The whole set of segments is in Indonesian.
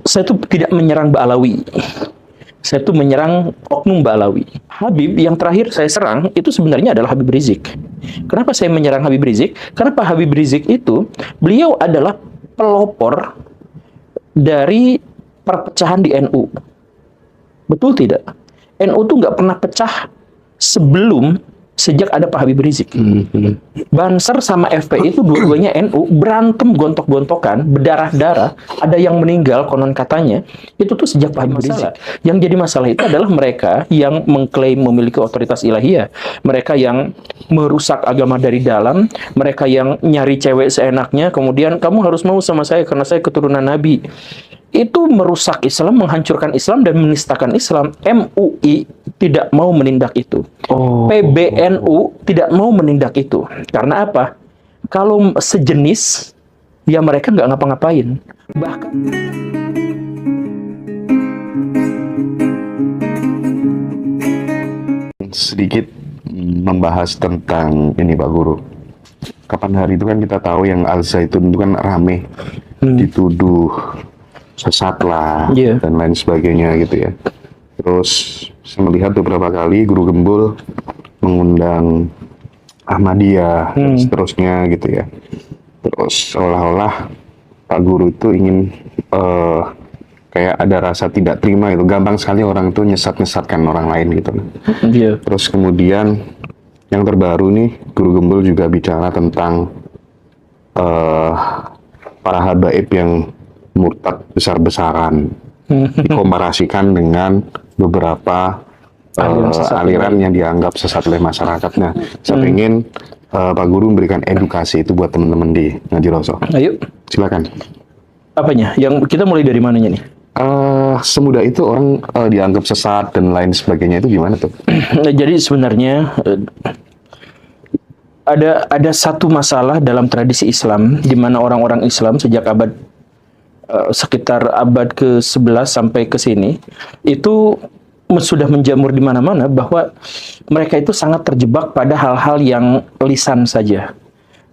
saya tuh tidak menyerang Ba'alawi. Saya tuh menyerang oknum Ba'alawi. Habib yang terakhir saya serang itu sebenarnya adalah Habib Rizik. Kenapa saya menyerang Habib Rizik? Karena Pak Habib Rizik itu, beliau adalah pelopor dari perpecahan di NU. Betul tidak? NU tuh nggak pernah pecah sejak ada Pak Habib Rizik. Banser sama FPI itu dua-duanya NU, berantem gontok-gontokan, berdarah-darah, ada yang meninggal konon katanya, itu tuh sejak Pak Habib Rizik. Yang jadi masalah itu adalah mereka yang mengklaim memiliki otoritas ilahiyah, mereka yang merusak agama dari dalam, mereka yang nyari cewek seenaknya, kemudian kamu harus mau sama saya karena saya keturunan Nabi. Itu merusak Islam, menghancurkan Islam, dan menistakan Islam. MUI tidak mau menindak itu. PBNU tidak mau menindak itu. Karena apa? Kalau sejenis, ya mereka nggak ngapa-ngapain. Bahkan sedikit membahas tentang ini Pak Guru. Kapan hari itu kan kita tahu yang Al Zaitun itu kan rame dituduh sesat lah dan lain sebagainya gitu ya. Terus saya melihat beberapa kali Guru Gembul mengundang Ahmadiyah dan seterusnya gitu ya. Terus seolah-olah Pak Guru itu ingin kayak ada rasa tidak terima gitu. Gampang sekali orang itu nyesat-nyesatkan orang lain gitu. Terus kemudian yang terbaru nih Guru Gembul juga bicara tentang para habaib yang murtad besar-besaran dikomparasikan dengan beberapa aliran yang dianggap sesat oleh masyarakat. Nah, saya ingin Pak Guru memberikan edukasi itu buat teman-teman di Ngaji Roso. Ayo, silakan. Apanya? Yang kita mulai dari mananya nih? Semudah itu orang dianggap sesat dan lain sebagainya itu gimana tuh? Jadi sebenarnya ada satu masalah dalam tradisi Islam di mana orang-orang Islam sejak sekitar abad ke-11 sampai ke sini itu sudah menjamur di mana-mana bahwa mereka itu sangat terjebak pada hal-hal yang lisan saja.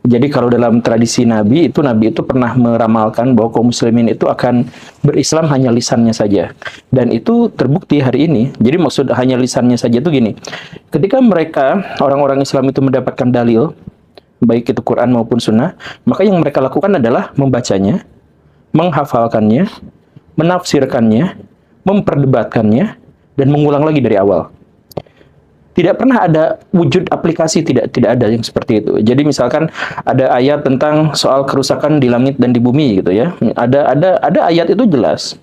Jadi kalau dalam tradisi Nabi itu pernah meramalkan bahwa kaum muslimin itu akan berislam hanya lisannya saja. Dan itu terbukti hari ini. Jadi maksud hanya lisannya saja itu gini. Ketika mereka, orang-orang Islam itu mendapatkan dalil, baik itu Quran maupun Sunnah, maka yang mereka lakukan adalah membacanya, menghafalkannya, menafsirkannya, memperdebatkannya, dan mengulang lagi dari awal. Tidak pernah ada wujud aplikasi, tidak ada yang seperti itu. Jadi misalkan ada ayat tentang soal kerusakan di langit dan di bumi gitu ya. Ada ayat itu jelas.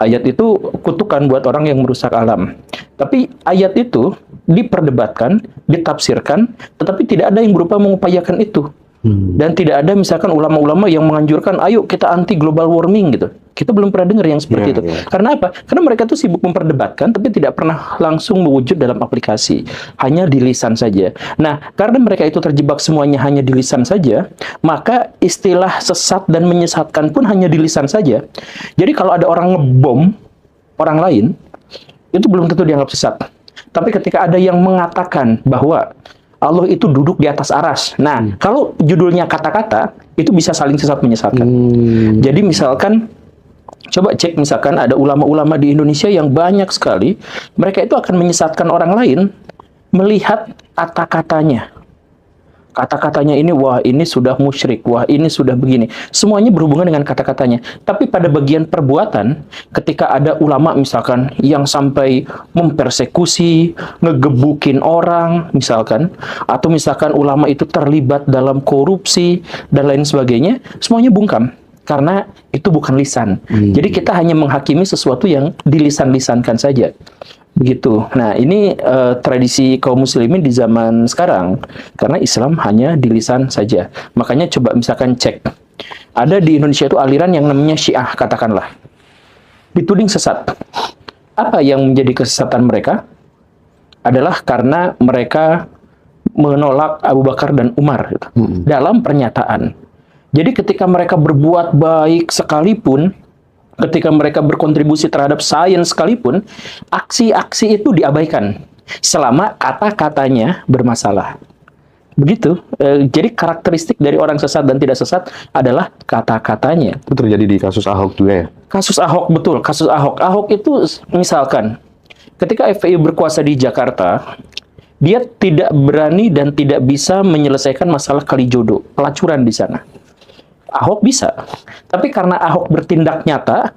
Ayat itu kutukan buat orang yang merusak alam. Tapi ayat itu diperdebatkan, ditafsirkan, tetapi tidak ada yang berupa mengupayakan itu. Dan tidak ada misalkan ulama-ulama yang menganjurkan ayo kita anti global warming gitu. Kita belum pernah dengar yang seperti itu. Karena apa? Karena mereka tuh sibuk memperdebatkan tapi tidak pernah langsung mewujud dalam aplikasi. Hanya di lisan saja. Nah, karena mereka itu terjebak semuanya hanya di lisan saja, maka istilah sesat dan menyesatkan pun hanya di lisan saja. Jadi kalau ada orang ngebom orang lain, itu belum tentu dianggap sesat. Tapi ketika ada yang mengatakan bahwa Allah itu duduk di atas aras. Nah, kalau judulnya kata-kata, itu bisa saling sesat menyesatkan. Jadi misalkan, coba cek misalkan ada ulama-ulama di Indonesia yang banyak sekali, mereka itu akan menyesatkan orang lain melihat kata-katanya. Kata-katanya ini, wah ini sudah musyrik, wah ini sudah begini. Semuanya berhubungan dengan kata-katanya. Tapi pada bagian perbuatan, ketika ada ulama misalkan yang sampai mempersekusi, ngegebukin orang misalkan, atau misalkan ulama itu terlibat dalam korupsi, dan lain sebagainya, semuanya bungkam. Karena itu bukan lisan. Jadi kita hanya menghakimi sesuatu yang dilisan-lisankan saja. Begitu. Nah, ini tradisi kaum muslimin di zaman sekarang. Karena Islam hanya di lisan saja. Makanya coba misalkan cek. Ada di Indonesia itu aliran yang namanya Syiah, katakanlah. Dituding sesat. Apa yang menjadi kesesatan mereka? Adalah karena mereka menolak Abu Bakar dan Umar. Gitu. Dalam pernyataan. Jadi ketika mereka berbuat baik sekalipun, ketika mereka berkontribusi terhadap sains sekalipun, aksi-aksi itu diabaikan selama kata-katanya bermasalah. Begitu. Jadi karakteristik dari orang sesat dan tidak sesat adalah kata-katanya. Itu terjadi di kasus Ahok juga ya? Kasus Ahok, betul. Kasus Ahok. Ahok itu misalkan ketika FPI berkuasa di Jakarta, dia tidak berani dan tidak bisa menyelesaikan masalah Kalijodo, pelacuran di sana. Ahok bisa. Tapi karena Ahok bertindak nyata,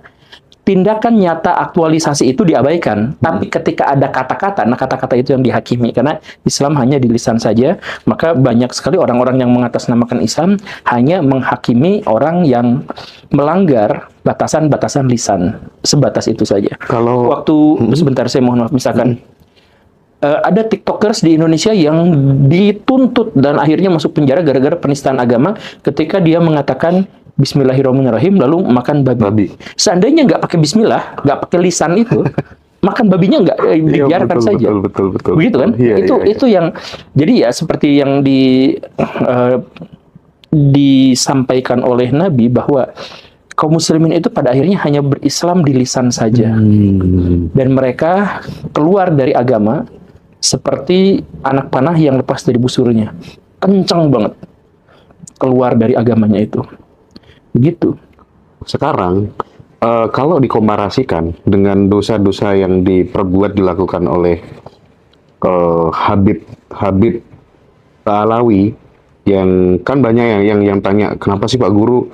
tindakan nyata aktualisasi itu diabaikan. Tapi ketika ada kata-kata, nah kata-kata itu yang dihakimi. Karena Islam hanya di lisan saja, maka banyak sekali orang-orang yang mengatasnamakan Islam hanya menghakimi orang yang melanggar batasan-batasan lisan. Sebatas itu saja. Kalau sebentar saya mohon maaf, misalkan ada TikTokers di Indonesia yang dituntut dan akhirnya masuk penjara gara-gara penistaan agama ketika dia mengatakan Bismillahirrahmanirrahim lalu makan babi. Seandainya nggak pakai Bismillah, nggak pakai lisan itu, makan babinya nggak dibiarkan saja. Betul. Begitu kan? Iya. Itu yang jadi ya seperti yang disampaikan oleh Nabi bahwa kaum muslimin itu pada akhirnya hanya berislam di lisan saja. Dan mereka keluar dari agama seperti anak panah yang lepas dari busurnya. Kencang banget keluar dari agamanya itu. Begitu. Sekarang, kalau dikomparasikan dengan dosa-dosa yang dilakukan oleh Habib Alawi, yang kan banyak yang tanya, kenapa sih Pak Guru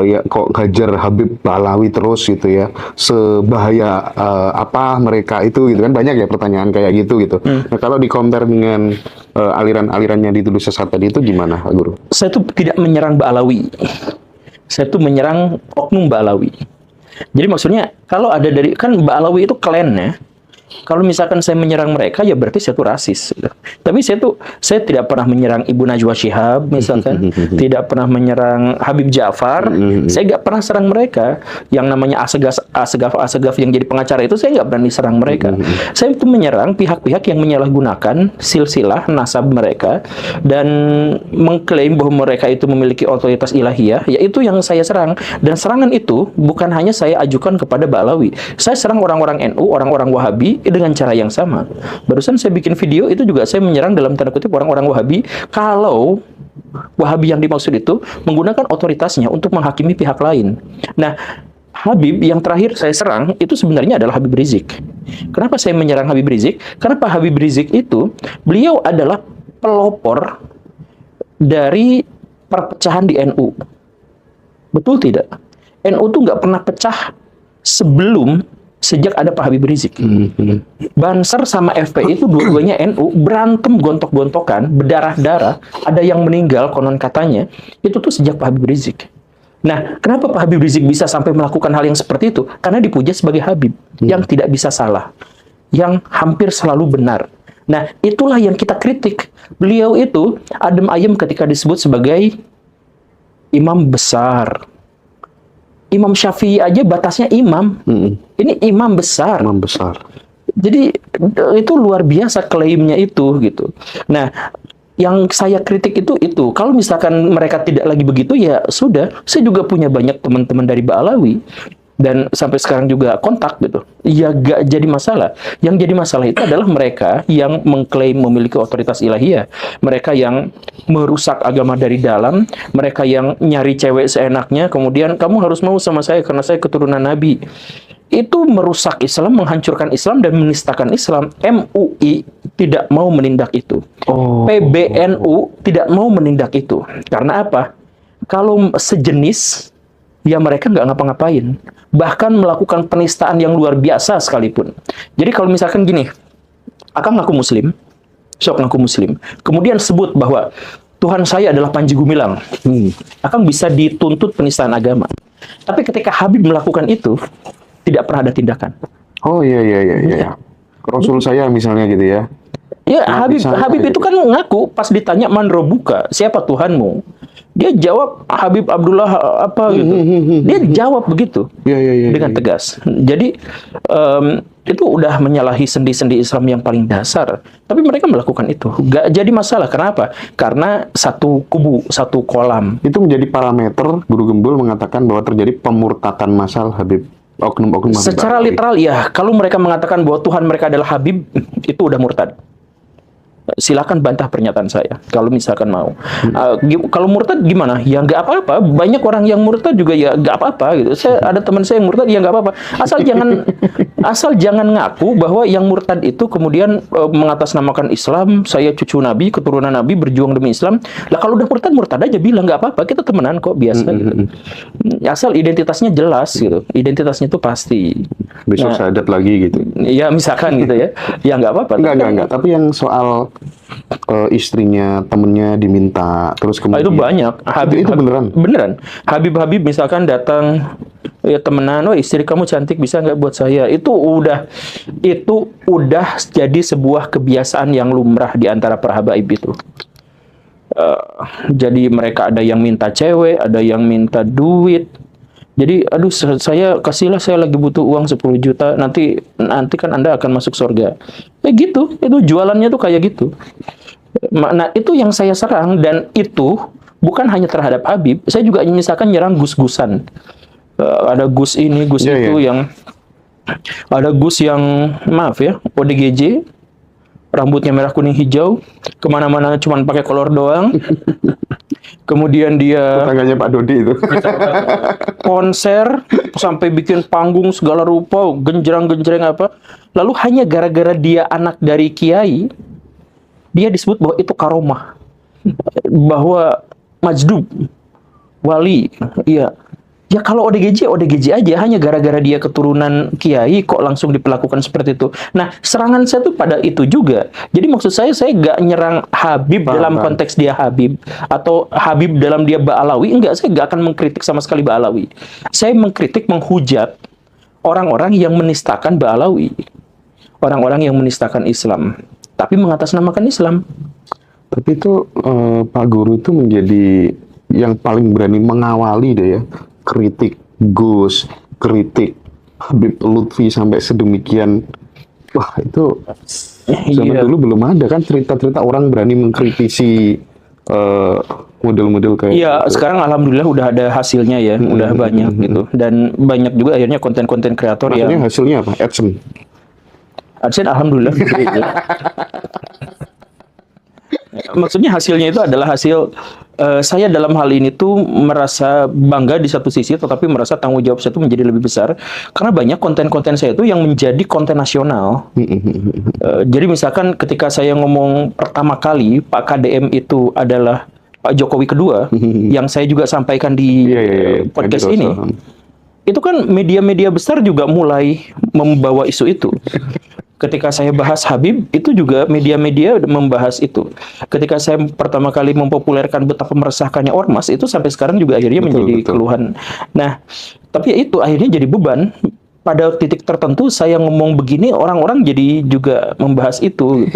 ya kok gajar Habib Alawi terus gitu ya, sebahaya apa mereka itu gitu kan, banyak ya pertanyaan kayak gitu. Nah kalau di-compare dengan aliran-alirannya dituduh sesat tadi itu gimana Pak Guru? Saya tuh tidak menyerang Mbak Alawi. Saya tuh menyerang oknum Mbak Alawi. Jadi maksudnya kalau ada dari, kan Mbak Alawi itu klannya. Kalau misalkan saya menyerang mereka, ya berarti saya tuh rasis. Tapi saya tidak pernah menyerang Ibu Najwa Shihab, misalkan. Tidak pernah menyerang Habib Ja'far. Saya nggak pernah serang mereka. Yang namanya Asegaf yang jadi pengacara itu, saya nggak berani serang mereka. Saya itu menyerang pihak-pihak yang menyalahgunakan silsilah nasab mereka dan mengklaim bahwa mereka itu memiliki otoritas ilahiyah. Yaitu yang saya serang. Dan serangan itu bukan hanya saya ajukan kepada Mbak Alawi. Saya serang orang-orang NU, orang-orang Wahabi dengan cara yang sama. Barusan saya bikin video itu juga saya menyerang dalam tanda kutip orang-orang Wahabi kalau Wahabi yang dimaksud itu menggunakan otoritasnya untuk menghakimi pihak lain. Nah, Habib yang terakhir saya serang itu sebenarnya adalah Habib Rizik. Kenapa saya menyerang Habib Rizik? Karena Pak Habib Rizik itu beliau adalah pelopor dari perpecahan di NU. Betul tidak? NU tuh nggak pernah pecah sejak ada Pak Habib Rizik. Banser sama FPI itu dua-duanya NU berantem gontok-gontokan, berdarah-darah, ada yang meninggal konon katanya, itu tuh sejak Pak Habib Rizik. Nah, kenapa Pak Habib Rizik bisa sampai melakukan hal yang seperti itu? Karena dipuja sebagai Habib yang tidak bisa salah, yang hampir selalu benar. Nah, itulah yang kita kritik. Beliau itu adem ayem ketika disebut sebagai imam besar. Imam Syafi'i aja batasnya imam. Ini imam besar. Imam besar. Jadi itu luar biasa klaimnya itu gitu. Nah, yang saya kritik itu kalau misalkan mereka tidak lagi begitu ya sudah. Saya juga punya banyak teman-teman dari Ba'alawi dan sampai sekarang juga kontak gitu. Ya gak jadi masalah. Yang jadi masalah itu adalah mereka yang mengklaim memiliki otoritas ilahiyah, mereka yang merusak agama dari dalam, mereka yang nyari cewek seenaknya, kemudian kamu harus mau sama saya karena saya keturunan Nabi. Itu merusak Islam, menghancurkan Islam dan menistakan Islam. MUI tidak mau menindak itu. PBNU tidak mau menindak itu. Karena apa? Kalau sejenis, ya mereka nggak ngapa-ngapain. Bahkan melakukan penistaan yang luar biasa sekalipun. Jadi kalau misalkan gini, Akang ngaku Muslim, sok ngaku Muslim, kemudian sebut bahwa Tuhan saya adalah Panji Gumilang, Akang bisa dituntut penistaan agama. Tapi ketika Habib melakukan itu, tidak pernah ada tindakan. Oh iya. Rasul saya misalnya gitu ya. Ya, Habib itu kan ngaku pas ditanya man robuka, siapa Tuhanmu? Dia jawab Habib Abdullah apa gitu. Dia jawab begitu. Dengan tegas. Jadi itu udah menyalahi sendi-sendi Islam yang paling dasar. Tapi mereka melakukan itu. Gak jadi masalah. Kenapa? Karena satu kubu, satu kolam. Itu menjadi parameter Guru Gembul mengatakan bahwa terjadi pemurtadan massal Habib. Oknum-oknum Habib secara Ba'alawi. literal ya, kalau mereka mengatakan bahwa Tuhan mereka adalah Habib, itu udah murtad. silakan bantah pernyataan saya kalau misalkan mau. Kalau murtad gimana? Ya nggak apa-apa. Banyak orang yang murtad juga ya nggak apa-apa gitu. Saya ada teman saya yang murtad ya nggak apa-apa. Asal jangan ngaku bahwa yang murtad itu kemudian mengatasnamakan Islam. Saya cucu Nabi, keturunan Nabi, berjuang demi Islam. Lah kalau udah murtad aja bilang nggak apa-apa. Kita temenan kok biasa gitu. Asal identitasnya jelas gitu. Identitasnya itu pasti. Besok syahadat lagi gitu. Ya misalkan gitu ya. Ya nggak apa-apa. Enggak. Tapi yang soal istrinya, temennya diminta, terus kemudian itu banyak. Itu beneran. Habib misalkan datang, ya temenan, oh istri kamu cantik, bisa nggak buat saya? Itu udah jadi sebuah kebiasaan yang lumrah di antara para habaib itu. Jadi mereka ada yang minta cewek, ada yang minta duit. Jadi, aduh, kasihlah, saya lagi butuh uang 10 juta, nanti kan Anda akan masuk surga. Gitu, itu jualannya tuh kayak gitu. Nah, itu yang saya serang, dan itu bukan hanya terhadap Habib, saya juga misalkan nyerang gus-gusan. Ada gus ini, gus itu yang, ada gus yang, maaf ya, ODGJ, rambutnya merah kuning hijau, kemana-mana cuma pakai kolor doang. Kemudian dia tetangganya Pak Dodi itu konser sampai bikin panggung segala rupa, genjreng apa. Lalu hanya gara-gara dia anak dari kiai, dia disebut bahwa itu karomah, bahwa majdub, wali. Iya. Ya kalau ODGJ aja, hanya gara-gara dia keturunan kiai kok langsung diperlakukan seperti itu. Nah, serangan saya tuh pada itu juga. Jadi maksud saya nggak nyerang Habib dalam konteks dia Habib, atau Habib dalam dia Ba'alawi. Enggak, saya nggak akan mengkritik sama sekali Ba'alawi. Saya mengkritik, menghujat orang-orang yang menistakan Ba'alawi. Orang-orang yang menistakan Islam, tapi mengatasnamakan Islam. Tapi itu Pak Guru itu menjadi yang paling berani mengawali deh ya. Kritik Gus, kritik Habib Lutfi sampai sedemikian. Wah, itu zaman dulu belum ada kan cerita-cerita orang berani mengkritisi model-model kayak gitu. Sekarang alhamdulillah udah ada hasilnya ya, udah banyak gitu. Dan banyak juga akhirnya konten-konten kreator yang... Maksudnya hasilnya apa? AdSense alhamdulillah gitu. Maksudnya hasilnya itu adalah hasil saya dalam hal ini tuh merasa bangga di satu sisi, tetapi merasa tanggung jawab saya itu menjadi lebih besar karena banyak konten-konten saya itu yang menjadi konten nasional. Jadi misalkan ketika saya ngomong pertama kali Pak KDM itu adalah Pak Jokowi kedua, yang saya juga sampaikan di podcast ini, itu kan media-media besar juga mulai membawa isu itu. Ketika saya bahas Habib, itu juga media-media membahas itu. Ketika saya pertama kali mempopulerkan betapa meresahkannya ormas, itu sampai sekarang juga akhirnya menjadi keluhan. Nah, tapi ya itu akhirnya jadi beban. Pada titik tertentu saya ngomong begini, orang-orang jadi juga membahas itu.